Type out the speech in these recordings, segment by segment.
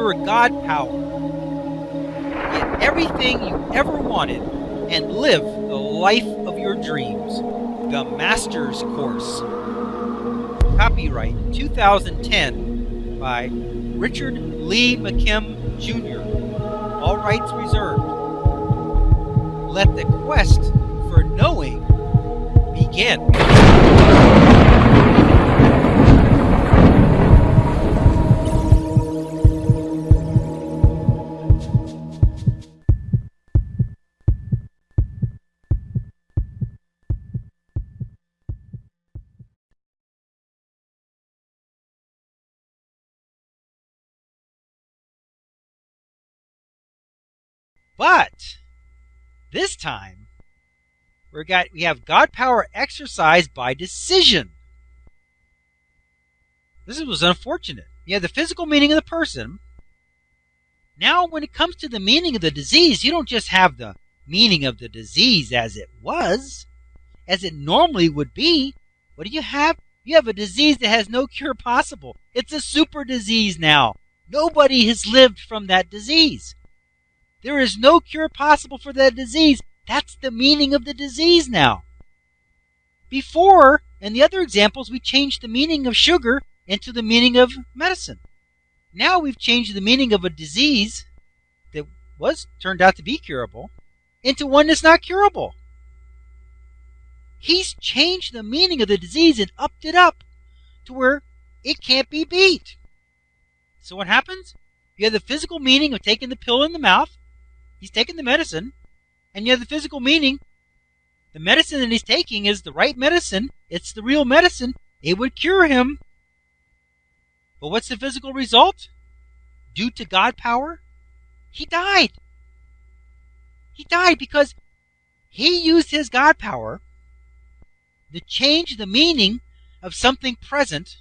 your God power. Get everything you ever wanted and live the life of your dreams. The Master's Course. Copyright 2010 by Richard Lee McKim Jr. All rights reserved. Let the quest for knowing begin. But this time, we have God power exercised by decision. This was unfortunate. You have the physical meaning of the person. Now, when it comes to the meaning of the disease, you don't just have the meaning of the disease as it was, as it normally would be. What do you have? You have a disease that has no cure possible. It's a super disease now. Nobody has lived from that disease. There is no cure possible for that disease. That's the meaning of the disease now. Before, in the other examples, we changed the meaning of sugar into the meaning of medicine. Now we've changed the meaning of a disease that turned out to be curable into one that's not curable. He's changed the meaning of the disease and upped it up to where it can't be beat. So what happens? You have the physical meaning of taking the pill in the mouth. He's taking the medicine, and you have the physical meaning. The medicine that he's taking is the right medicine. It's the real medicine. It would cure him. But what's the physical result? Due to God power, he died. He died because he used his God power to change the meaning of something present,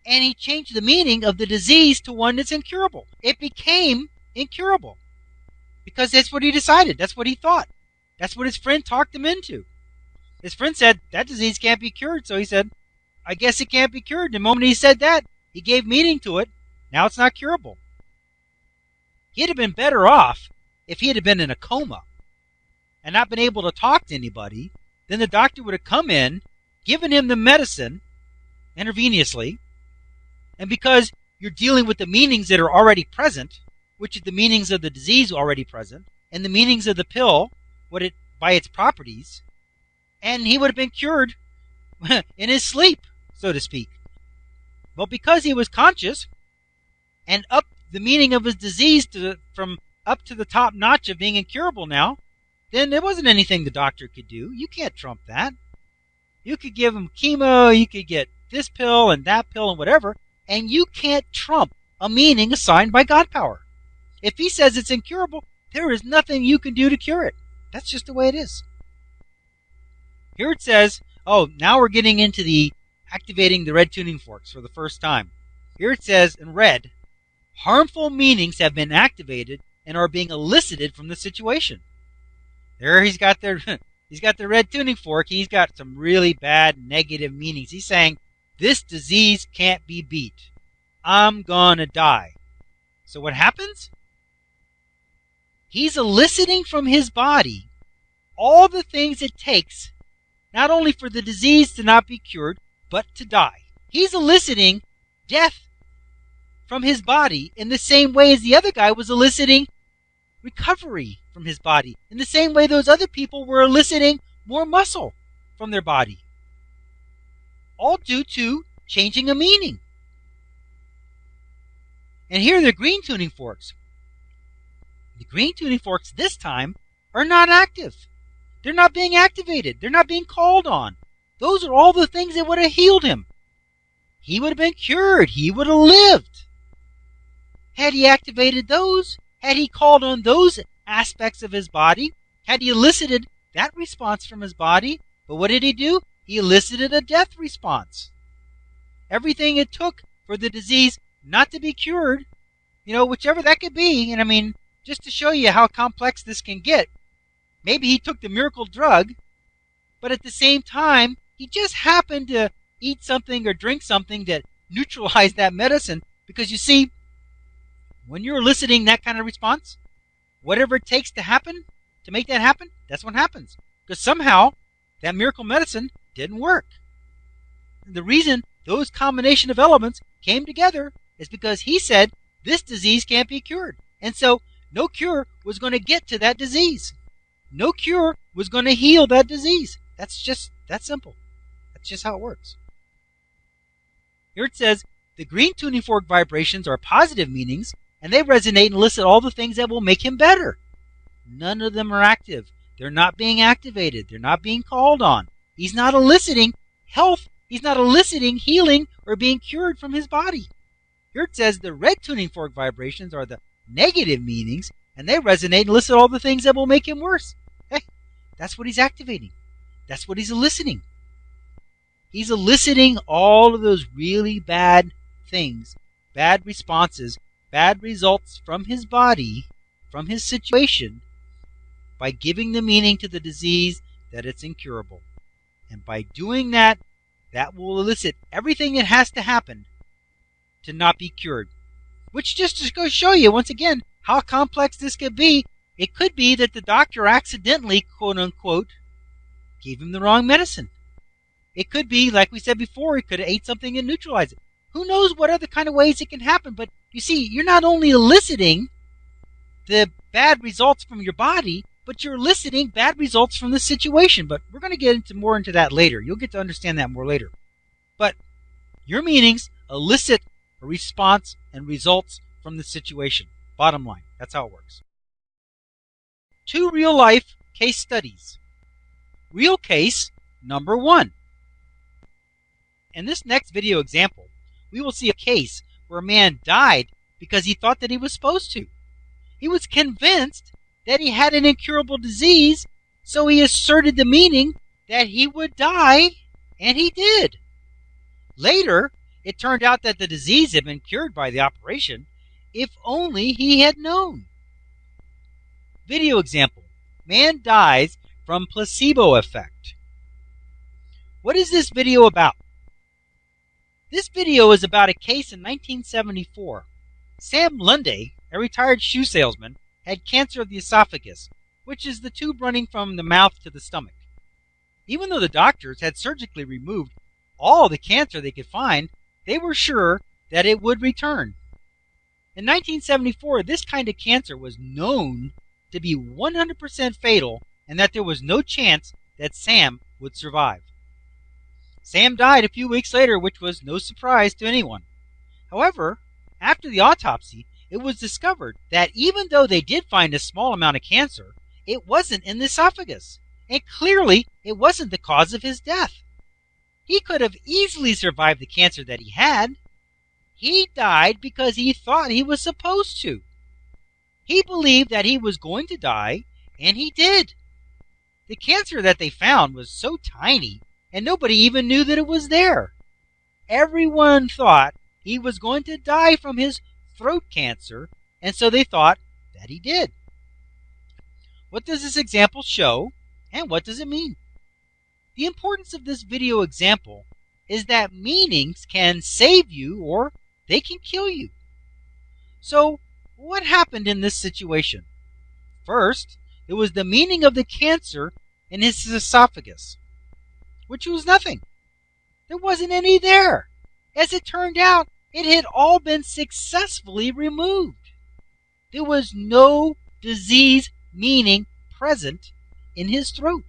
and he changed the meaning of the disease to one that's incurable. It became incurable. Because that's what he decided. That's what he thought. That's what his friend talked him into. His friend said, that disease can't be cured. So he said, I guess it can't be cured. The moment he said that, he gave meaning to it. Now it's not curable. He'd have been better off if he had been in a coma and not been able to talk to anybody. Then the doctor would have come in, given him the medicine intravenously. And because you're dealing with the meanings that are already present, which is the meanings of the disease already present, and the meanings of the pill, by its properties, and he would have been cured in his sleep, so to speak. But because he was conscious and upped the meaning of his disease from up to the top notch of being incurable now, then there wasn't anything the doctor could do. You can't trump that. You could give him chemo, you could get this pill and that pill and whatever, and you can't trump a meaning assigned by God power. If he says it's incurable, there is nothing you can do to cure it. That's just the way it is. Here it says, now we're getting into the activating the red tuning forks for the first time. Here it says in red, harmful meanings have been activated and are being elicited from the situation. There he's got the red tuning fork. He's got some really bad negative meanings. He's saying, this disease can't be beat. I'm gonna die. So what happens? He's eliciting from his body all the things it takes, not only for the disease to not be cured, but to die. He's eliciting death from his body in the same way as the other guy was eliciting recovery from his body, in the same way those other people were eliciting more muscle from their body. All due to changing a meaning. And here are the green tuning forks. The green tuning forks this time are not active. They're not being activated. They're not being called on. Those are all the things that would have healed him. He would have been cured. He would have lived. Had he activated those, had he called on those aspects of his body, had he elicited that response from his body, but what did he do? He elicited a death response. Everything it took for the disease not to be cured, whichever that could be, and I mean, just to show you how complex this can get, maybe he took the miracle drug, but at the same time, he just happened to eat something or drink something that neutralized that medicine. Because you see, When you're eliciting that kind of response, whatever it takes to happen, to make that happen, that's what happens. Because somehow that miracle medicine didn't work. The reason those combination of elements came together is because he said this disease can't be cured. And so no cure was going to get to that disease. No cure was going to heal that disease. That's just that simple. That's just how it works. Here it says, the green tuning fork vibrations are positive meanings, and they resonate and elicit all the things that will make him better. None of them are active. They're not being activated. They're not being called on. He's not eliciting health. He's not eliciting healing or being cured from his body. Here it says the red tuning fork vibrations are the negative meanings, and they resonate and elicit all the things that will make him worse. Hey, that's what he's activating. That's what he's eliciting. He's eliciting all of those really bad things, bad responses, bad results from his body, from his situation, by giving the meaning to the disease that it's incurable. And by doing that, that will elicit everything that has to happen to not be cured. Which just to go show you, once again, how complex this could be. It could be that the doctor accidentally, quote unquote, gave him the wrong medicine. It could be, like we said before, he could have ate something and neutralized it. Who knows what other kind of ways it can happen, but you see, you're not only eliciting the bad results from your body, but you're eliciting bad results from the situation. But we're going to get more into that later. You'll get to understand that more later. But your meanings elicit a response and results from the situation. Bottom line, that's how it works. 2 real-life case studies. Real case number 1. In this next video example, we will see a case where a man died because he thought that he was supposed to. He was convinced that he had an incurable disease, so he asserted the meaning that he would die, and he did. Later, it turned out that the disease had been cured by the operation, if only he had known. Video example. Man dies from placebo effect. What is this video about? This video is about a case in 1974. Sam Lunday, a retired shoe salesman, had cancer of the esophagus, which is the tube running from the mouth to the stomach. Even though the doctors had surgically removed all the cancer they could find, they were sure that it would return. In 1974, this kind of cancer was known to be 100% fatal and that there was no chance that Sam would survive. Sam died a few weeks later, which was no surprise to anyone. However, after the autopsy, it was discovered that even though they did find a small amount of cancer, it wasn't in the esophagus, and clearly it wasn't the cause of his death. He could have easily survived the cancer that he had. He died because he thought he was supposed to. He believed that he was going to die, and he did. The cancer that they found was so tiny, and nobody even knew that it was there. Everyone thought he was going to die from his throat cancer, and so they thought that he did. What does this example show, and what does it mean? The importance of this video example is that meanings can save you or they can kill you. So, what happened in this situation? First, it was the meaning of the cancer in his esophagus, which was nothing. There wasn't any there. As it turned out, it had all been successfully removed. There was no disease meaning present in his throat.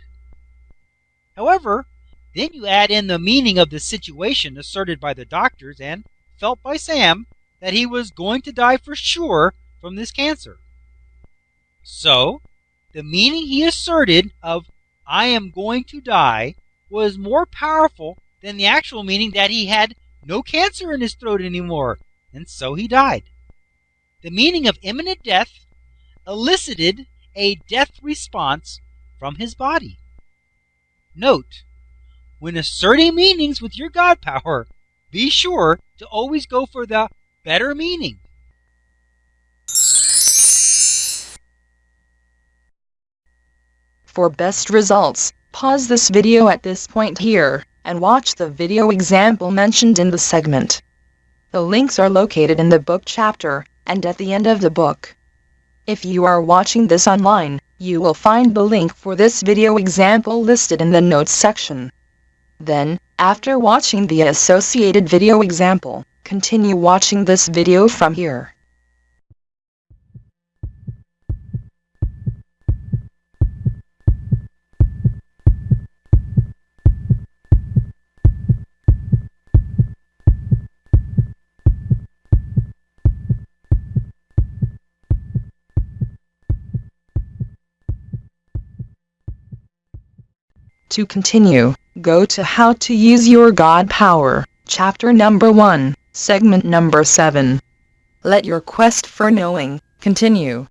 However, then you add in the meaning of the situation asserted by the doctors and felt by Sam that he was going to die for sure from this cancer. So, the meaning he asserted of "I am going to die" was more powerful than the actual meaning that he had no cancer in his throat anymore, and so he died. The meaning of imminent death elicited a death response from his body. Note, when asserting meanings with your God power, be sure to always go for the better meaning. For best results, pause this video at this point here, and watch the video example mentioned in the segment. The links are located in the book chapter and at the end of the book. If you are watching this online, you will find the link for this video example listed in the notes section. Then, after watching the associated video example, continue watching this video from here. To continue, go to How to Use Your God Power, Chapter number 1, Segment number 7. Let your quest for knowing continue.